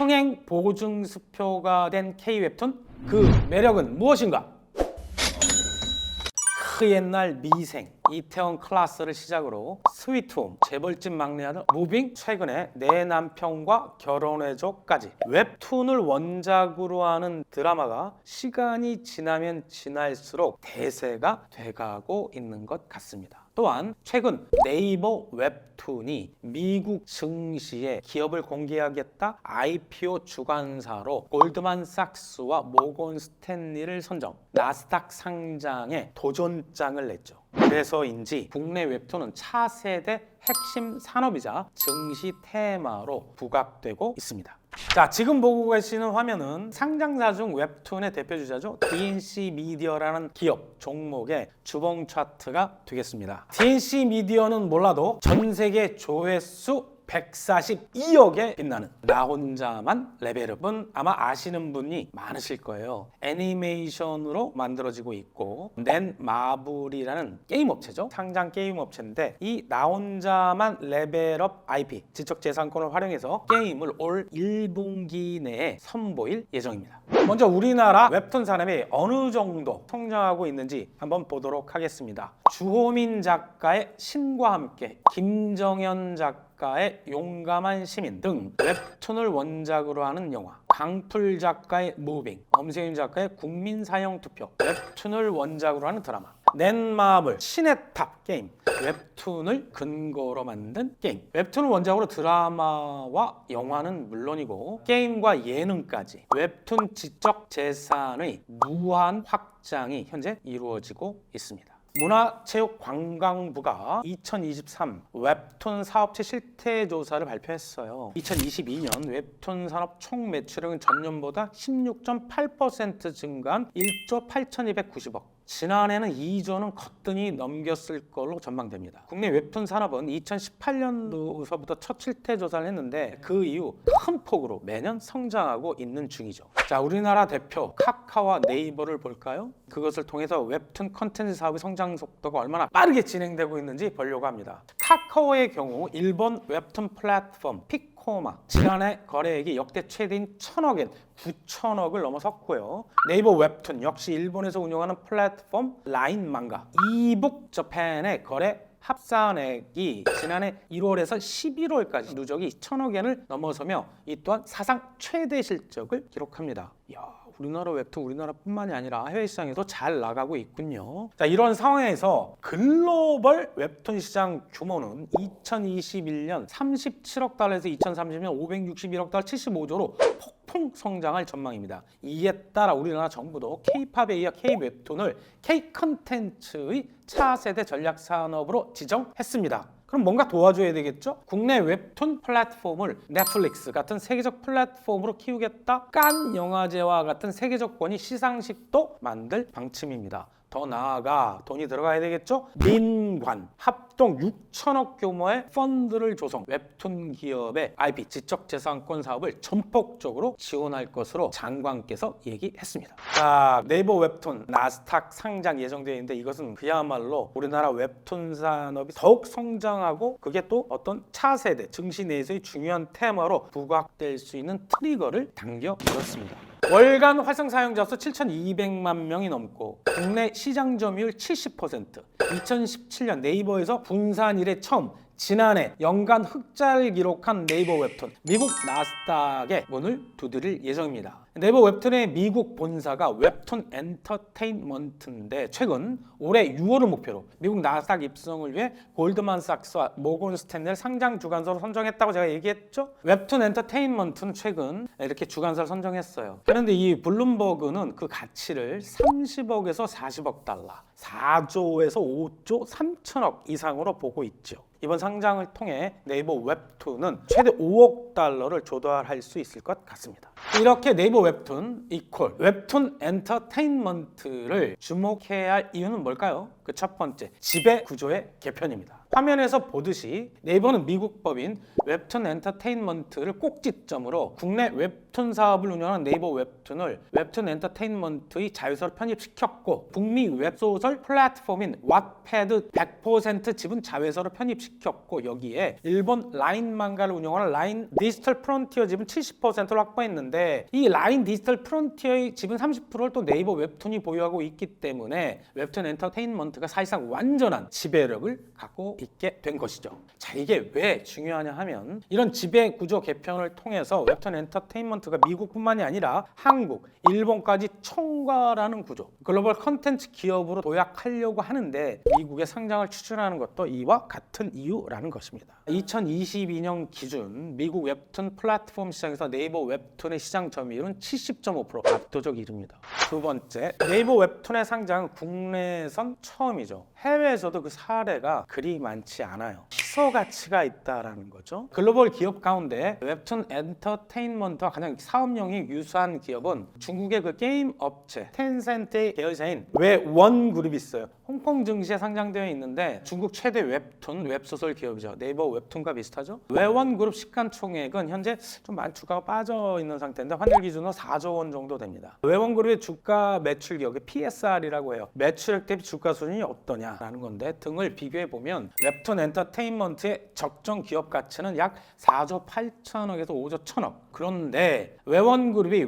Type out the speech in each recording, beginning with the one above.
흥행 보증수표가 된 K-웹툰 그 매력은 무엇인가? 그 옛날 미생, 이태원 클라스를 시작으로 스위트홈, 재벌집 막내 아들, 무빙, 최근에 내 남편과 결혼해줘까지 웹툰을 원작으로 하는 드라마가 시간이 지나면 지날수록 대세가 돼가고 있는 것 같습니다. 또한 최근 네이버 웹툰이 미국 증시에 기업을 공개하겠다 IPO 주관사로 골드만삭스와 모건 스탠리를 선정, 나스닥 상장에 도전장을 냈죠. 그래서인지 국내 웹툰은 차세대 핵심 산업이자 증시 테마로 부각되고 있습니다. 자, 지금 보고 계시는 화면은 상장사 중 웹툰의 대표주자죠. DNC 미디어라는 기업 종목의 주봉 차트가 되겠습니다. DNC 미디어는 몰라도 전 세계 조회수 142억에 빛나는 나 혼자만 레벨업은 아마 아시는 분이 많으실 거예요. 애니메이션으로 만들어지고 있고 넷마블이라는 게임 업체죠. 상장 게임 업체인데 이 나 혼자만 레벨업 IP 지적재산권을 활용해서 게임을 올 1분기 내에 선보일 예정입니다. 먼저 우리나라 웹툰 산업이 어느 정도 성장하고 있는지 한번 보도록 하겠습니다. 주호민 작가의 신과 함께, 김정현 작가의 용감한 시민 등 웹툰을 원작으로 하는 영화, 강풀 작가의 무빙, 엄세윤 작가의 국민사형투표, 웹툰을 원작으로 하는 드라마, 넷마블, 신의 탑 게임, 웹툰을 근거로 만든 게임, 웹툰을 원작으로 드라마와 영화는 물론이고 게임과 예능까지 웹툰 지적 재산의 무한 확장이 현재 이루어지고 있습니다. 문화체육관광부가 2023 웹툰 사업체 실태조사를 발표했어요. 2022년 웹툰 산업 총 매출액은 전년보다 16.8% 증가한 1조 8,290억. 지난해는 2조는 거뜬히 넘겼을 걸로 전망됩니다. 국내 웹툰 산업은 2018년도서부터 첫 실태 조사를 했는데 그 이후 큰 폭으로 매년 성장하고 있는 중이죠. 자, 우리나라 대표 카카오와 네이버를 볼까요? 그것을 통해서 웹툰 컨텐츠 사업의 성장 속도가 얼마나 빠르게 진행되고 있는지 보려고 합니다. 카카오의 경우 일본 웹툰 플랫폼 피코마 지난해 거래액이 역대 최대인 1,000억엔 9천억을 넘어섰고요. 네이버 웹툰 역시 일본에서 운영하는 플랫폼 라인 망가 이북 저팬의 거래 합산액이 지난해 1월에서 11월까지 누적이 1,000억엔을 넘어서며 이 또한 사상 최대 실적을 기록합니다. 이야, 우리나라 웹툰 우리나라뿐만이 아니라 해외 시장에도 잘 나가고 있군요. 자, 이런 상황에서 글로벌 웹툰 시장 규모는 2021년 37억 달러에서 2030년 561억 달러 75조로 폭풍 성장할 전망입니다. 이에 따라 우리나라 정부도 K-팝에 이어 K-웹툰을 K-컨텐츠의 차세대 전략 산업으로 지정했습니다. 그럼 뭔가 도와줘야 되겠죠? 국내 웹툰 플랫폼을 넷플릭스 같은 세계적 플랫폼으로 키우겠다. 칸 영화제와 같은 세계적 권위 시상식도 만들 방침입니다. 더 나아가 돈이 들어가야 되겠죠? 민관 합동 6천억 규모의 펀드를 조성, 웹툰 기업의 IP 지적재산권 사업을 전폭적으로 지원할 것으로 장관께서 얘기했습니다. 자, 네이버 웹툰 나스닥 상장 예정되어 있는데 이것은 그야말로 우리나라 웹툰 산업이 더욱 성장하고 그게 또 어떤 차세대 증시 내에서의 중요한 테마로 부각될 수 있는 트리거를 당겨 물었습니다. 월간 활성 사용자 수 7,200만 명이 넘고 국내 시장 점유율 70%, 2017년 네이버에서 분산 이래 처음 지난해 연간 흑자를 기록한 네이버 웹툰 미국 나스닥의 문을 두드릴 예정입니다. 네이버 웹툰의 미국 본사가 웹툰 엔터테인먼트인데 최근 올해 6월을 목표로 미국 나스닥 입성을 위해 골드만삭스와 모건 스탠리를 상장 주관사로 선정했다고 제가 얘기했죠? 웹툰 엔터테인먼트는 최근 이렇게 주관사를 선정했어요. 그런데 이 블룸버그는 그 가치를 30억에서 40억 달러, 4조에서 5조 3천억 이상으로 보고 있죠. 이번 상장을 통해 네이버 웹툰은 최대 5억 달러를 조달할 수 있을 것 같습니다. 이렇게 네이버 웹툰 이퀄 웹툰 엔터테인먼트를 주목해야 할 이유는 뭘까요? 그 첫 번째, 지배 구조의 개편입니다. 화면에서 보듯이 네이버는 미국 법인 웹툰 엔터테인먼트를 꼭지점으로 국내 웹툰 사업을 운영하는 네이버 웹툰을 웹툰 엔터테인먼트의 자회사로 편입시켰고 북미 웹소설 플랫폼인 왓패드 100% 지분 자회사로 편입시켰고 여기에 일본 라인漫画를 운영하는 라인 디지털 프론티어 지분 70%를 확보했는데 이 라인 디지털 프론티어의 지분 30%를 또 네이버 웹툰이 보유하고 있기 때문에 웹툰 엔터테인먼트가 사실상 완전한 지배력을 갖고 있게 된 것이죠. 자, 이게 왜 중요하냐 하면 이런 지배 구조 개편을 통해서 웹툰 엔터테인먼트가 미국뿐만이 아니라 한국, 일본까지 총괄하는 구조, 글로벌 컨텐츠 기업으로 도약하려고 하는데 미국의 상장을 추진하는 것도 이와 같은 이유라는 것입니다. 2022년 기준 미국 웹툰 플랫폼 시장에서 네이버 웹툰의 시장 점유율은 70.5% 압도적 1위입니다. 두 번째, 네이버 웹툰의 상장은 국내에선 처음이죠. 해외에서도 그 사례가 그리 많지 않아요. 시소 가치가 있다라는 거죠. 글로벌 기업 가운데 웹툰 엔터테인먼트와 가장 사업용이 유사한 기업은 중국의 그 게임 업체 텐센트의 계열사인 외원그룹이 있어요. 홍콩 증시에 상장되어 있는데 중국 최대 웹툰 웹소설 기업이죠. 네이버 웹툰과 비슷하죠. 외원그룹 시가총액은 현재 좀 많이 주가가 빠져 있는 상태인데 환율 기준으로 4조 원 정도 됩니다. 외원그룹의 주가 매출 기업의 PSR이라고 해요. 매출액 대비 주가 수준이 어떠냐라는 건데 등을 비교해 보면 웹툰 엔터테인먼트의 적정 기업 가치는 약 4조 8천억에서 5조 1천억. 그런데 외원그룹이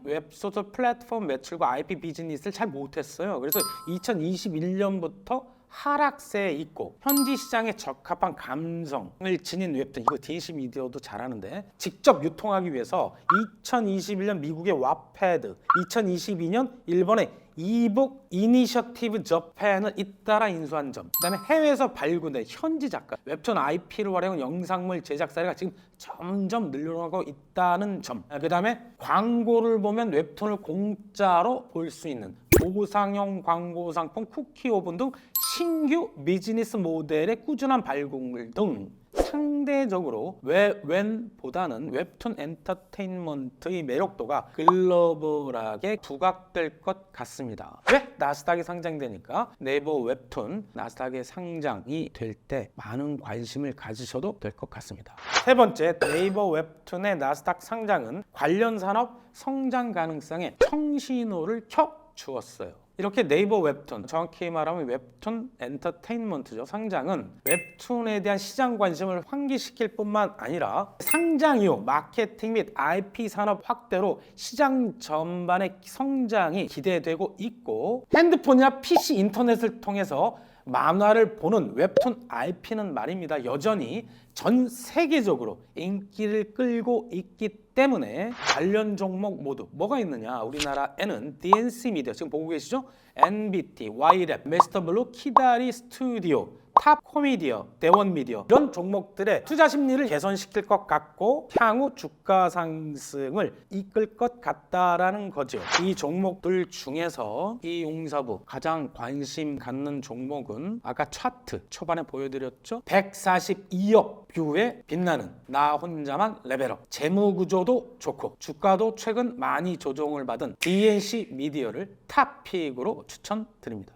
웹소설 플랫폼 매출과 IP 비즈니스를 잘 못했어요. 그래서 2021년부터 하락세에 있고 현지 시장에 적합한 감성을 지닌 웹툰, 이거 DC 미디어도 잘하는데 직접 유통하기 위해서 2021년 미국의 왓패드, 2022년 일본의 이북 이니셔티브 저팬을 잇따라 인수한 점, 그다음에 해외에서 발굴된 현지 작가, 웹툰 IP를 활용한 영상물 제작 사례가 지금 점점 늘어나고 있다는 점, 그다음에 광고를 보면 웹툰을 공짜로 볼 수 있는 보상형 광고 상품 쿠키 오븐 등 신규 비즈니스 모델의 꾸준한 발굴 등 상대적으로 웹보다는 웹툰 엔터테인먼트의 매력도가 글로벌하게 부각될 것 같습니다. 왜? 나스닥에 상장되니까 네이버 웹툰 나스닥에 상장이 될 때 많은 관심을 가지셔도 될 것 같습니다. 세 번째, 네이버 웹툰의 나스닥 상장은 관련 산업 성장 가능성에 청신호를 켜 주었어요. 이렇게 네이버 웹툰, 정확히 말하면 웹툰 엔터테인먼트죠. 상장은 웹툰에 대한 시장 관심을 환기시킬 뿐만 아니라 상장 이후 마케팅 및 IP 산업 확대로 시장 전반의 성장이 기대되고 있고 핸드폰이나 PC, 인터넷을 통해서 만화를 보는 웹툰 IP는 말입니다. 여전히 전 세계적으로 인기를 끌고 있기 때문에 관련 종목 모두 뭐가 있느냐? 우리나라에는 DNC 미디어 지금 보고 계시죠? NBT, Y랩, 미스터블루, 키다리 스튜디오, 탑 코미디어, 대원 미디어 이런 종목들의 투자 심리를 개선시킬 것 같고 향후 주가 상승을 이끌 것 같다라는 거죠. 이 종목들 중에서 이 용사부 가장 관심 갖는 종목은 아까 차트 초반에 보여드렸죠. 142억 뷰에 빛나는 나 혼자만 레벨업, 재무 구조도 좋고 주가도 최근 많이 조정을 받은 DNC 미디어를 탑픽으로 추천드립니다.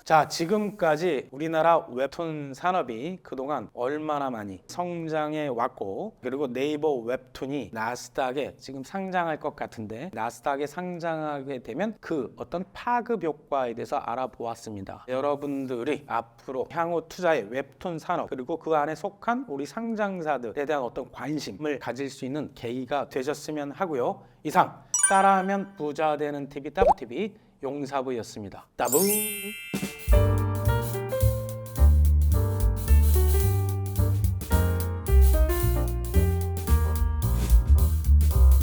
자, 지금까지 우리나라 웹툰 산업이 그동안 얼마나 많이 성장해 왔고 그리고 네이버 웹툰이 나스닥에 지금 상장할 것 같은데 나스닥에 상장하게 되면 그 어떤 파급 효과에 대해서 알아보았습니다. 여러분들이 앞으로 향후 투자의 웹툰 산업 그리고 그 안에 속한 우리 상장사들에 대한 어떤 관심을 가질 수 있는 계기가 되셨으면 하고요. 이상 따라하면 부자 되는 TV 따블TV 용사부였습니다. 따블